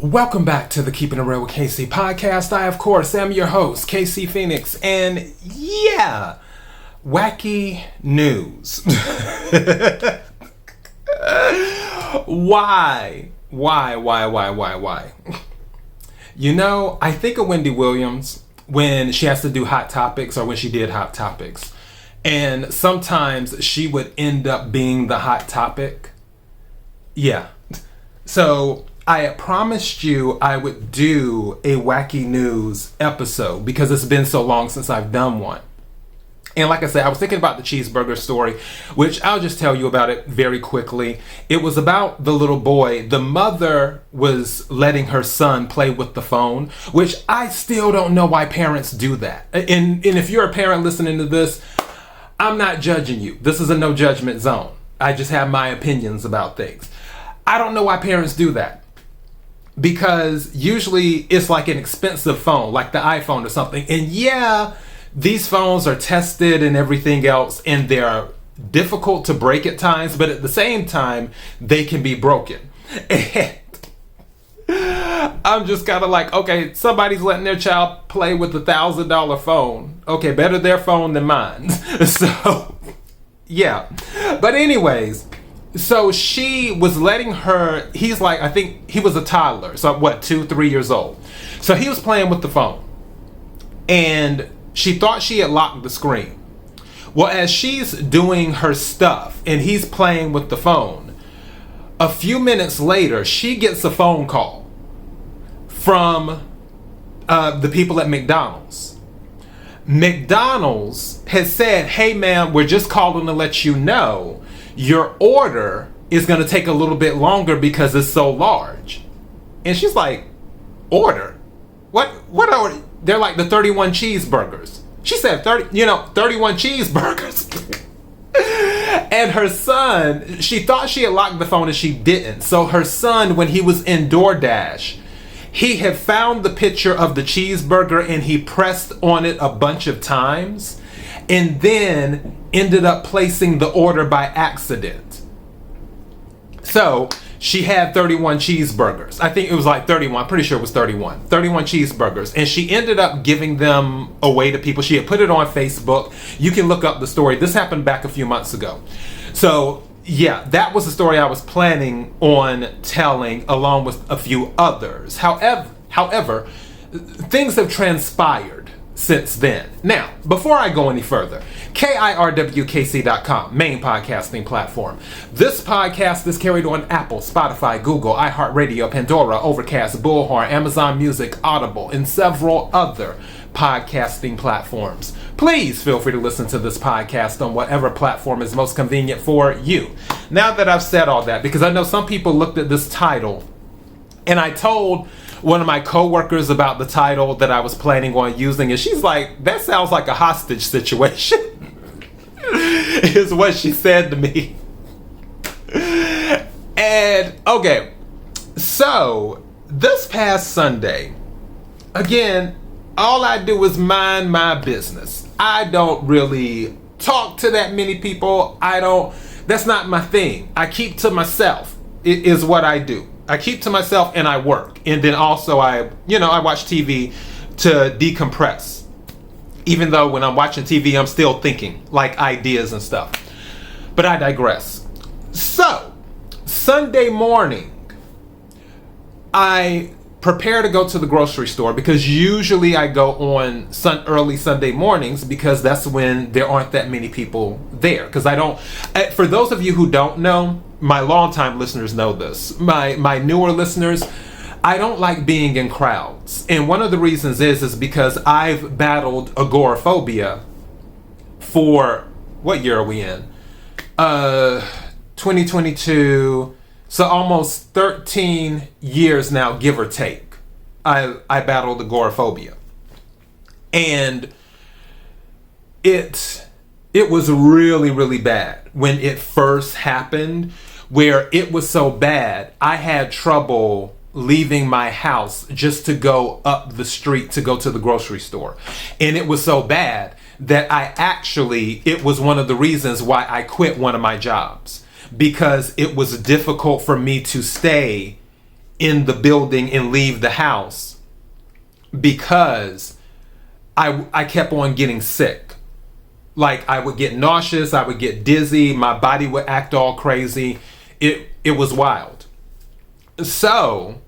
Welcome back to the Keeping It Real with KC podcast. I, of course, am your host, KC Phoenix, and yeah, wacky news. Why? You know, I think of Wendy Williams when she has to do Hot Topics or when she did Hot Topics. And sometimes she would end up being the hot topic. Yeah. So I had promised you I would do a wacky news episode because it's been so long since I've done one. And like I said, I was thinking about the cheeseburger story, which I'll just tell you about it very quickly. It was about the little boy. The mother was letting her son play with the phone, which I still don't know why parents do that. And if you're a parent listening to this, I'm not judging you. This is a no judgment zone. I just have my opinions about things. I don't know why parents do that. Because usually it's like an expensive phone, like the iPhone or something. And yeah, these phones are tested and everything else, and they're difficult to break at times, but at the same time, they can be broken. And I'm just kind of like, okay, somebody's letting their child play with a $1,000 phone. Okay, better their phone than mine. So, yeah. But anyways, so she was letting her, he's like, I think he was a toddler. So what, 2-3 years old. So he was playing with the phone. And she thought she had locked the screen. Well, as she's doing her stuff and he's playing with the phone, a few minutes later, she gets a phone call from the people at McDonald's. McDonald's has said, hey man, we're just calling to let you know your order is going to take a little bit longer because it's so large. And she's like, order? What order? They're like the 31 cheeseburgers. She said 31 cheeseburgers. And her son, she thought she had locked the phone and she didn't. So her son, when he was in DoorDash, he had found the picture of the cheeseburger and he pressed on it a bunch of times and then ended up placing the order by accident. So she had 31 cheeseburgers. I think it was like 31. I'm pretty sure it was 31. 31 cheeseburgers. And she ended up giving them away to people. She had put it on Facebook. You can look up the story. This happened back a few months ago. So yeah, that was the story I was planning on telling along with a few others. However, things have transpired since then. Now, before I go any further, KIRWKC.com, main podcasting platform. This podcast is carried on Apple, Spotify, Google, iHeartRadio, Pandora, Overcast, Bullhorn, Amazon Music, Audible, and several other podcasting platforms. Please feel free to listen to this podcast on whatever platform is most convenient for you. Now that I've said all that, because I know some people looked at this title, and I told one of my coworkers about the title that I was planning on using, and she's like, that sounds like a hostage situation, is what she said to me. And, okay, so this past Sunday, again, all I do is mind my business. I don't really talk to that many people. That's not my thing. I keep to myself. It is what I do. I keep to myself and I work. And then also I watch TV to decompress. Even though when I'm watching TV, I'm still thinking like ideas and stuff. But I digress. So, Sunday morning, I prepare to go to the grocery store because usually I go on early Sunday mornings because that's when there aren't that many people there. Because for those of you who don't know, my longtime listeners know this. My newer listeners, I don't like being in crowds. And one of the reasons is because I've battled agoraphobia for, what year are we in? 2022. So almost 13 years now, give or take, I battled agoraphobia. And it was really, really bad when it first happened, where it was so bad, I had trouble leaving my house just to go up the street to go to the grocery store. And it was so bad that it was one of the reasons why I quit one of my jobs. Because it was difficult for me to stay in the building and leave the house because I kept on getting sick. Like, I would get nauseous, I would get dizzy, my body would act all crazy. It was wild. So,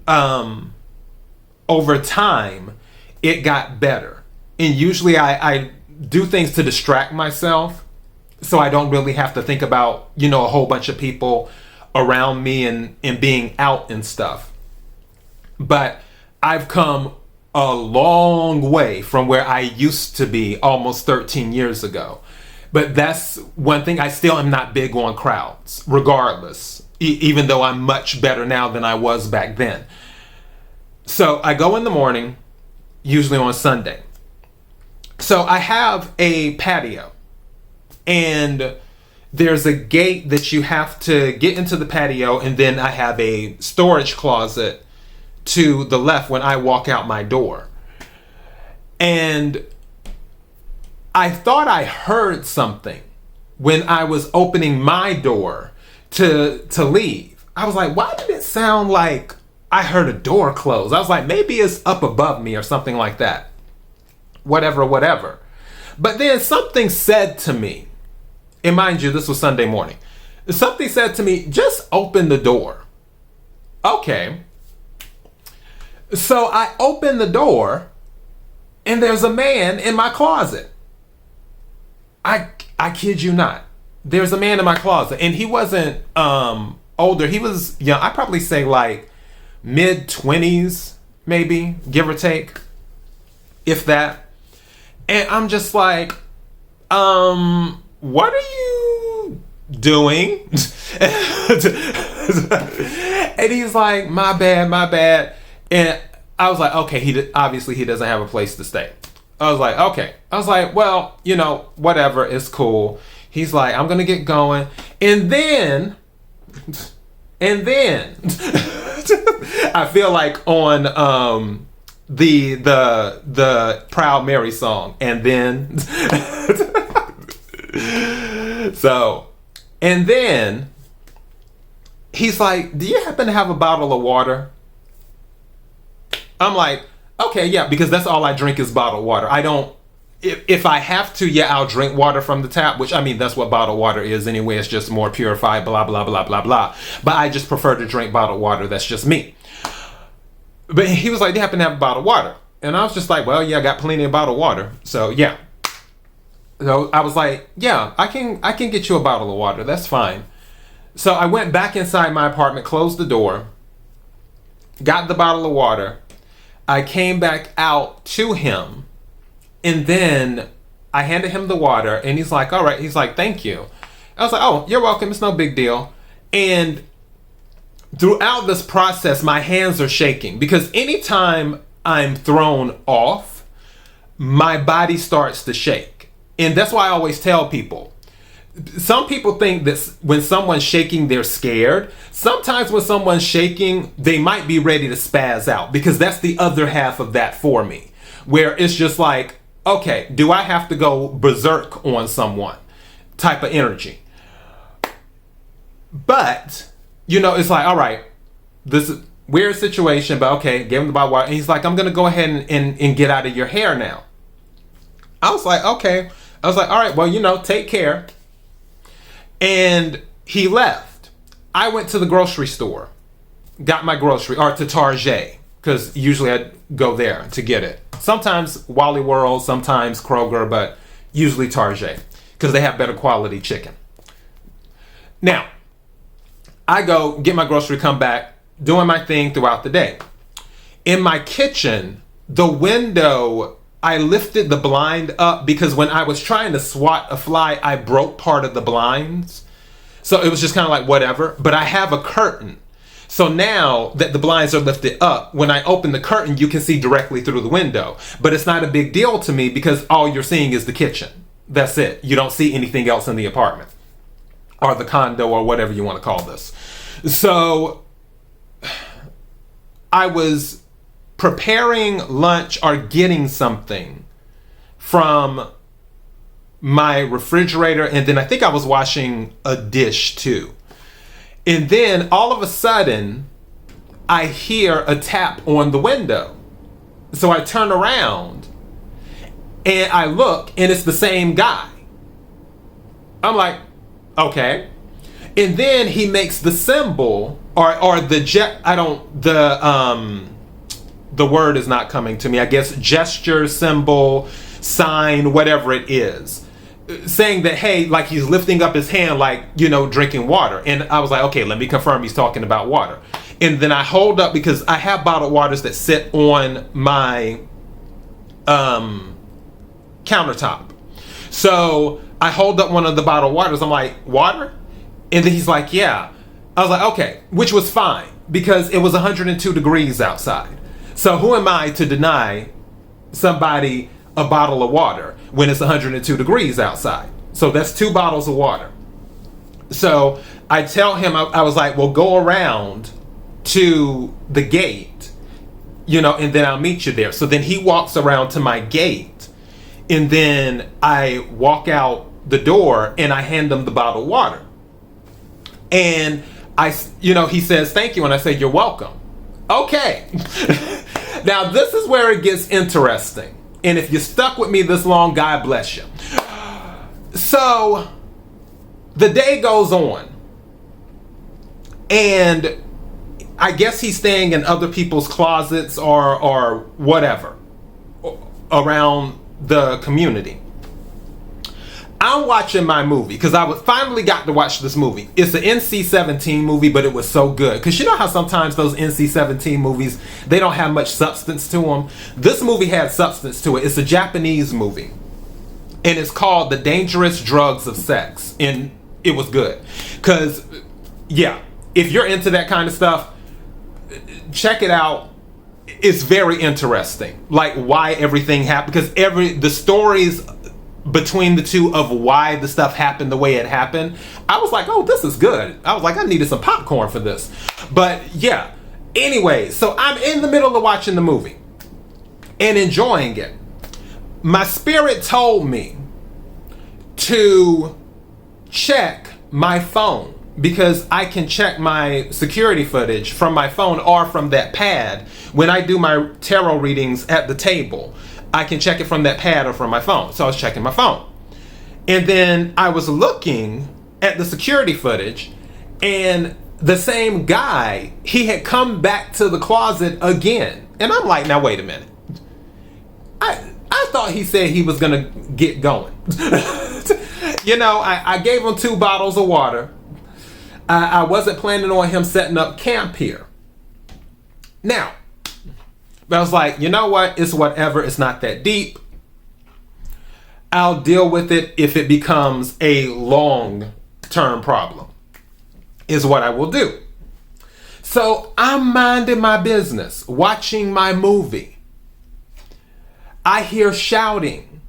over time, it got better. And usually I do things to distract myself so I don't really have to think about, a whole bunch of people around me and being out and stuff. But I've come a long way from where I used to be almost 13 years ago. But that's one thing. I still am not big on crowds, regardless, even though I'm much better now than I was back then. So I go in the morning, usually on Sunday. So I have a patio, and there's a gate that you have to get into the patio, and then I have a storage closet to the left when I walk out my door. And I thought I heard something when I was opening my door to leave. I was like, why did it sound like I heard a door close? I was like, maybe it's up above me or something like that. Whatever. But then something said to me, and mind you, this was Sunday morning. Something said to me, just open the door. Okay. So I open the door, and there's a man in my closet. I kid you not. There's a man in my closet, and he wasn't older. He was young. I'd probably say like mid-20s, maybe, give or take, if that. And I'm just like, what are you doing? And he's like, my bad. And I was like, okay, obviously he doesn't have a place to stay. I was like, okay. I was like, well, whatever, it's cool. He's like, I'm gonna get going. And then I feel like on the Proud Mary song, and then and then he's like, do you happen to have a bottle of water? I'm like, okay, yeah, because that's all I drink is bottled water. I don't, if I have to, yeah, I'll drink water from the tap, which, I mean, that's what bottled water is anyway. It's just more purified, blah, blah, blah, blah, blah. But I just prefer to drink bottled water. That's just me. But he was like, do you happen to have a bottled water? And I was just like, well, yeah, I got plenty of bottled water. So, yeah. So I was like, yeah, I can get you a bottle of water. That's fine. So I went back inside my apartment, closed the door, got the bottle of water. I came back out to him, and then I handed him the water, and he's like, all right. He's like, thank you. I was like, oh, you're welcome. It's no big deal. And throughout this process, my hands are shaking because anytime I'm thrown off, my body starts to shake. And that's why I always tell people, some people think that when someone's shaking, they're scared. Sometimes when someone's shaking, they might be ready to spaz out, because that's the other half of that for me, where it's just like, okay, do I have to go berserk on someone type of energy? But, it's like, all right, this is a weird situation, but okay, gave him the bottle of water. And he's like, I'm going to go ahead and get out of your hair now. I was like, okay. I was like, all right, well, take care. And he left. I went to the grocery store, got my grocery, or to Target, because usually I'd go there to get it. Sometimes Wally World, sometimes Kroger, but usually Target, because they have better quality chicken. Now, I go get my grocery, come back, doing my thing throughout the day. In my kitchen, the window, I lifted the blind up because when I was trying to swat a fly, I broke part of the blinds. So it was just kind of like whatever. But I have a curtain. So now that the blinds are lifted up, when I open the curtain, you can see directly through the window. But it's not a big deal to me because all you're seeing is the kitchen. That's it. You don't see anything else in the apartment or the condo or whatever you want to call this. So I was preparing lunch or getting something from my refrigerator, and then I think I was washing a dish too. And then all of a sudden, I hear a tap on the window. So I turn around and I look, and it's the same guy. I'm like, okay. And then he makes the symbol or the word is not coming to me. I guess gesture, symbol, sign, whatever it is, saying that, hey, like he's lifting up his hand like, you know, drinking water. And I was like, okay, let me confirm he's talking about water. And then I hold up, because I have bottled waters that sit on my countertop. So I hold up one of the bottled waters. I'm like, water? And then he's like, yeah. I was like, okay, which was fine because it was 102 degrees outside. So who am I to deny somebody a bottle of water when it's 102 degrees outside? So that's 2 bottles of water. So I tell him, I was like, well, go around to the gate, you know, and then I'll meet you there. So then he walks around to my gate, and then I walk out the door and I hand him the bottle of water. And he says, thank you. And I say, you're welcome. Okay. Now this is where it gets interesting. And if you stuck with me this long, God bless you. So the day goes on, and I guess he's staying in other people's closets or whatever around the community. I'm watching my movie because I finally got to watch this movie. It's an NC-17 movie, but it was so good. Because you know how sometimes those NC-17 movies, they don't have much substance to them? This movie had substance to it. It's a Japanese movie. And it's called The Dangerous Drugs of Sex. And it was good. Because, yeah, if you're into that kind of stuff, check it out. It's very interesting. Like why everything happened. Because the stories between the two of why the stuff happened the way it happened, I was like, oh, this is good. I was like, I needed some popcorn for this. But yeah, anyway, so I'm in the middle of watching the movie and enjoying it. My spirit told me to check my phone because I can check my security footage from my phone or from that pad. When I do my tarot readings at the table, I can check it from that pad or from my phone. So I was checking my phone. And then I was looking at the security footage, and the same guy, he had come back to the closet again. And I'm like, now wait a minute. I thought he said he was gonna get going. You know, I gave him 2 bottles of water. I wasn't planning on him setting up camp here. Now, but I was like, you know what? It's whatever. It's not that deep. I'll deal with it if it becomes a long-term problem, is what I will do. So I'm minding my business, watching my movie. I hear shouting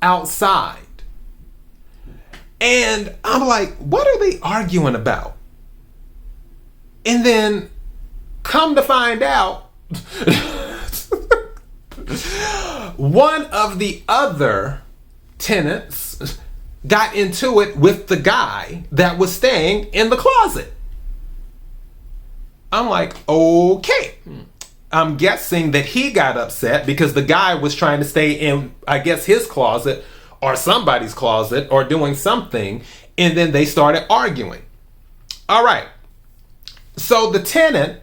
outside. And I'm like, what are they arguing about? And then come to find out, one of the other tenants got into it with the guy that was staying in the closet. I'm like, okay. I'm guessing that he got upset because the guy was trying to stay in, I guess, his closet or somebody's closet or doing something. And then they started arguing. All right. So the tenant...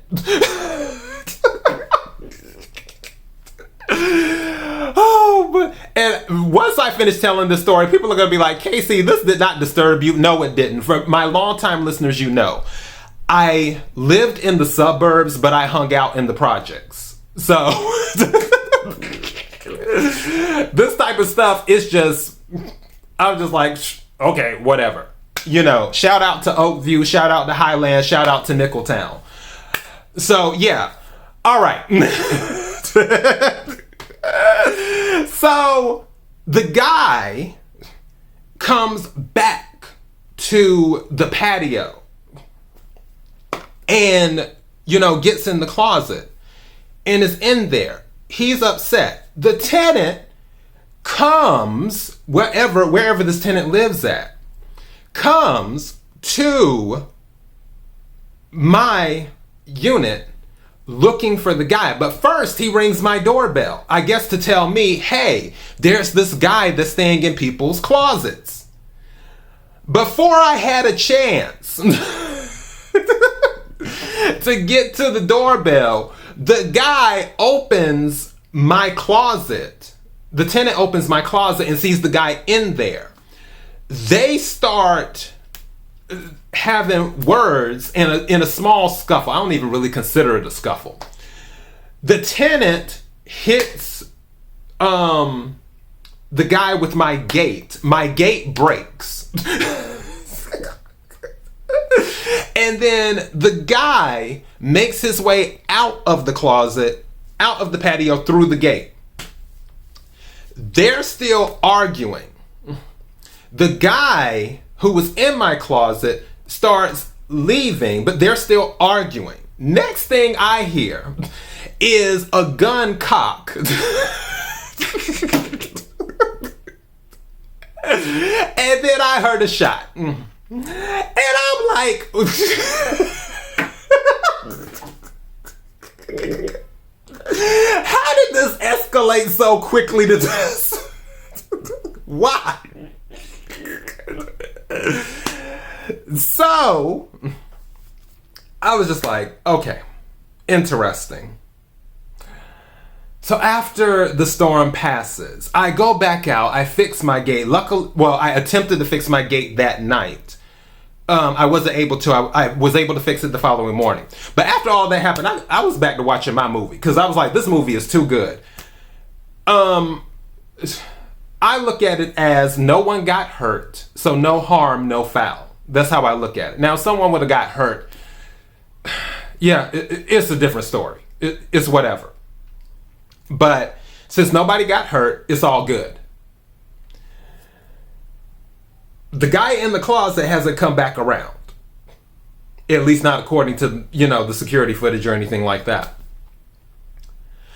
And once I finish telling this story, people are going to be like, Casey, this did not disturb you. No, it didn't. For my longtime listeners, you know, I lived in the suburbs, but I hung out in the projects. So this type of stuff is just, I'm just like, okay, whatever. You know, shout out to Oakview, shout out to Highland, shout out to Nickeltown. So yeah, all right. So the guy comes back to the patio and, you know, gets in the closet and is in there. He's upset. The tenant comes, wherever this tenant lives at, comes to my unit looking for the guy. But first, he rings my doorbell, I guess to tell me, hey, there's this guy that's staying in people's closets. Before I had a chance to get to the doorbell, the guy opens my closet. The tenant opens my closet and sees the guy in there. They start having words in a small scuffle. I don't even really consider it a scuffle. The tenant hits the guy with my gate. My gate breaks. And then the guy makes his way out of the closet, out of the patio, through the gate. They're still arguing. The guy who was in my closet starts leaving, but they're still arguing. Next thing I hear is a gun cock. And then I heard a shot. And I'm like, how did this escalate so quickly to this? Why? So I was just like, okay, interesting. So after the storm passes, I go back out, I fix my gate. Luckily, well, I attempted to fix my gate that night. I wasn't able to. I was able to fix it the following morning. But after all that happened, I was back to watching my movie because I was like, this movie is too good. I look at it as no one got hurt, so no harm, no foul. That's how I look at it. Now, if someone would have got hurt, yeah, it's a different story. It's whatever. But since nobody got hurt, it's all good. The guy in the closet hasn't come back around. At least not according to, the security footage or anything like that.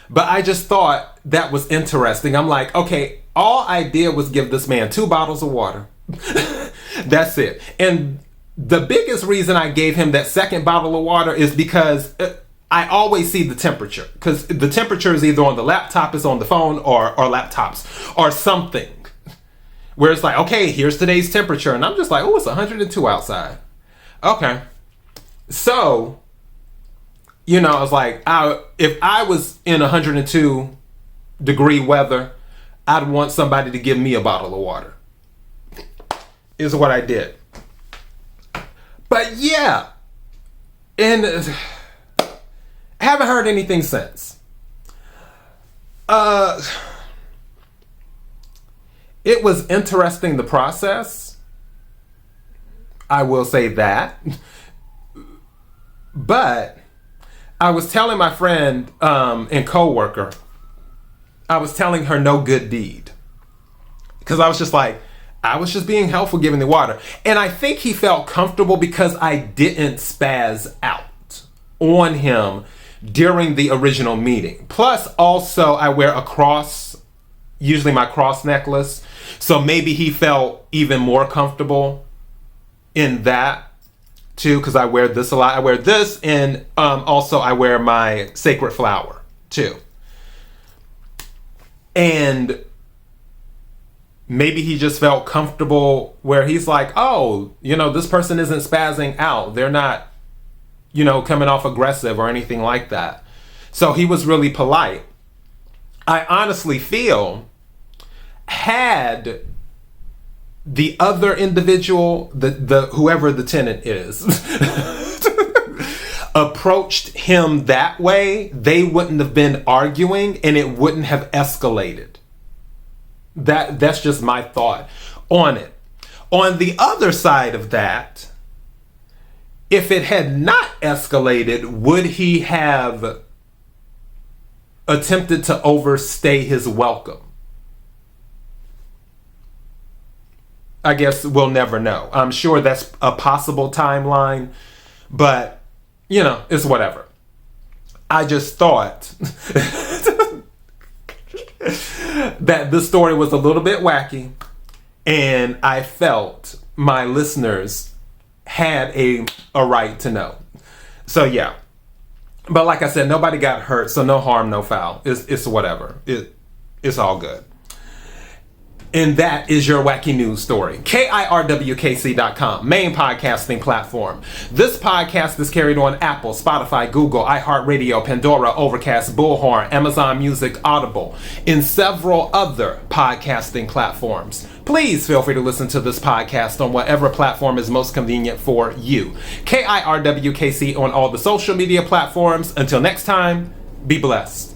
But I just thought that was interesting. I'm like, okay, all I did was give this man 2 bottles of water. That's it. And the biggest reason I gave him that second bottle of water is because I always see the temperature. Because the temperature is either on the laptop, it's on the phone, or laptops, or something. Where it's like, okay, here's today's temperature. And I'm just like, oh, it's 102 outside. Okay. So, I was like, if I was in 102 degree weather, I'd want somebody to give me a bottle of water. Is what I did. But yeah. And I haven't heard anything since. It was interesting, the process. I will say that. But I was telling my friend and co-worker, I was telling her no good deed. Because I was just like, I was just being helpful giving the water. And I think he felt comfortable because I didn't spaz out on him during the original meeting. Plus, also, I wear a cross, usually my cross necklace. So maybe he felt even more comfortable in that too, because I wear this a lot. I wear this, and also I wear my sacred flower too. And maybe he just felt comfortable where he's like, oh, this person isn't spazzing out. They're not, coming off aggressive or anything like that. So he was really polite. I honestly feel had the other individual, the whoever the tenant is, approached him that way, they wouldn't have been arguing and it wouldn't have escalated. That's just my thought on it. On the other side of that, if it had not escalated, would he have attempted to overstay his welcome? I guess we'll never know. I'm sure that's a possible timeline, but, it's whatever. I just thought that this story was a little bit wacky, and I felt my listeners had a right to know. So, yeah. But like I said, nobody got hurt, so no harm, no foul. It's whatever. It's all good. And that is your wacky news story. KIRWKC.com, main podcasting platform. This podcast is carried on Apple, Spotify, Google, iHeartRadio, Pandora, Overcast, Bullhorn, Amazon Music, Audible, and several other podcasting platforms. Please feel free to listen to this podcast on whatever platform is most convenient for you. KIRWKC on all the social media platforms. Until next time, be blessed.